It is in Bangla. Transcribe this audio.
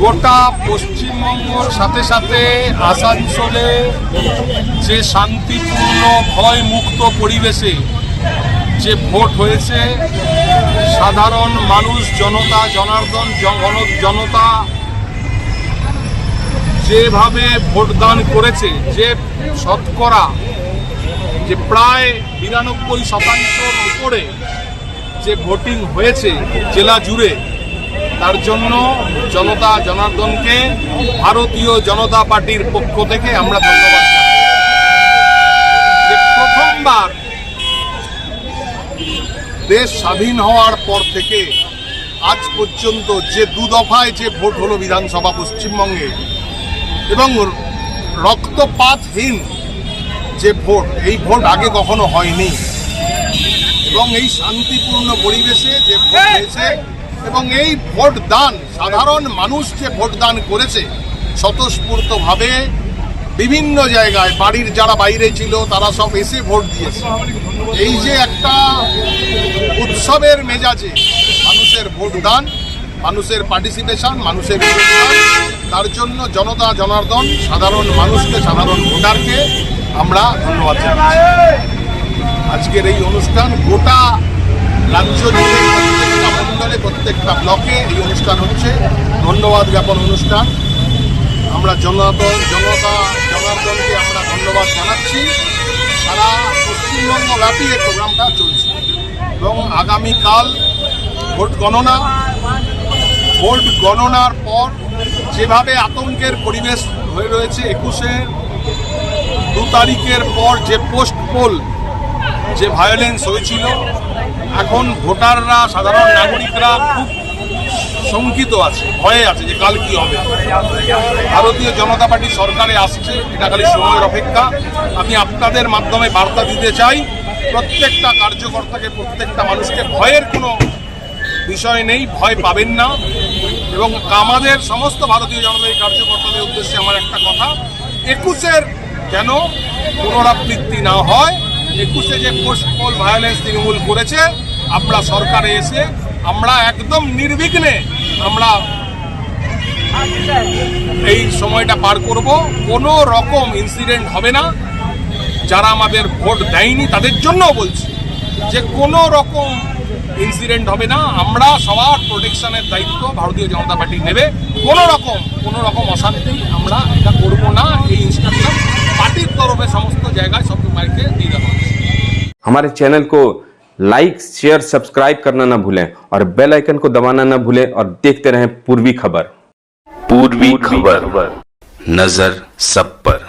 গোটা পশ্চিমবঙ্গের সাথে সাথে আসানসোলে যে শান্তিপূর্ণ ভয় মুক্ত পরিবেশে যে ভোট হয়েছে, সাধারণ মানুষ, জনতা জনার্দন জনতা যেভাবে ভোটদান করেছে, যে শতকরা যে প্রায় 92% উপরে যে ভোটিং হয়েছে জেলা জুড়ে, তার জন্য জনতা জনার্দনকে ভারতীয় জনতা পার্টির পক্ষ থেকে আমরা ধন্যবাদ জানাই। যে প্রথমবার দেশ স্বাধীন হওয়ার পর থেকে আজ পর্যন্ত যে দু দফায় যে ভোট হলো বিধানসভা পশ্চিমবঙ্গে, এবং রক্তপাতহীন যে ভোট, এই ভোট আগে কখনো হয়নি। এবং এই শান্তিপূর্ণ পরিবেশে যে ভোট হয়েছে এবং এই ভোট দান, সাধারণ মানুষ যে ভোট দান করেছে স্বতঃস্ফূর্তভাবে বিভিন্ন জায়গায়, বাড়ির যারা বাইরে ছিল তারা সব এসে ভোট দিয়েছে। এই যে একটা উৎসবের মেজাজে মানুষের ভোট দান, মানুষের পার্টিসিপেশন, মানুষের যোগদান, তার জন্য জনতা জনার্দন সাধারণ মানুষকে, সাধারণ ভোটারকে আমরা ধন্যবাদ জানাই। আজকের এই অনুষ্ঠান গোটা রাজ্য জুড়ে প্রত্যেকটা মণ্ডলে, প্রত্যেকটা ব্লকে এই অনুষ্ঠান হচ্ছে, ধন্যবাদ জ্ঞাপন অনুষ্ঠান। আমরা জনতা জনার্দনকে আমরা ধন্যবাদ জানাচ্ছি। সারা পশ্চিমবঙ্গব্যাপী এই প্রোগ্রামটা চলছে এবং আগামীকাল ভোট গণনার পর যেভাবে আতঙ্কের পরিবেশ হয়ে রয়েছে, 21-এর 2 তারিখের পর যে পোস্ট পোল যে ভায়োলেন্স হয়েছিল, এখন ভোটাররা, সাধারণ নাগরিকরা খুব শঙ্কিত আছে, ভয়ে আছে যে কাল কি হবে। ভারতীয় জনতা পার্টি সরকারে আসছে, এটা খালি সময়ের অপেক্ষা। আমি আপনাদের মাধ্যমে বার্তা দিতে চাই, প্রত্যেকটা কার্যকর্তাকে, প্রত্যেকটা মানুষকে ভয়ের কোনো বিষয় নেই, ভয় পাবেন না। এবং আমাদের সমস্ত ভারতীয় জনতা পার্টির কার্যকর্তাদের উদ্দেশ্যে আমার একটা কথা, 21-এর যেন পুনরাবৃত্তি না হয়। 21-এ যে পোস্ট পোল ভায়োলেন্স তৃণমূল করেছে, আমরা সরকারে এসে আমরা একদম নির্বিঘ্নে আমরা এই সময়টা পার করব। কোনো রকম ইনসিডেন্ট হবে না। যারা আমাদের ভোট দেয়নি তাদের জন্য বলছি যে কোনো রকম ইনসিডেন্ট হবে না। আমরা সবার প্রোটেকশনের দায়িত্ব ভারতীয় জনতা পার্টি নেবে। কোনো রকম অশান্তি আমরা এটা করব না। এই ইনস্ট্রাকশন পার্টির তরফে সমস্ত জায়গায় সব মাইকে দিয়ে দেওয়া হচ্ছে। हमारे चैनल को लाइक, शेयर, सब्सक्राइब करना ना भूलें और बेल आइकन को दबाना ना भूलें और देखते रहें पूर्वी खबर। पूर्वी खबर, नजर सब पर।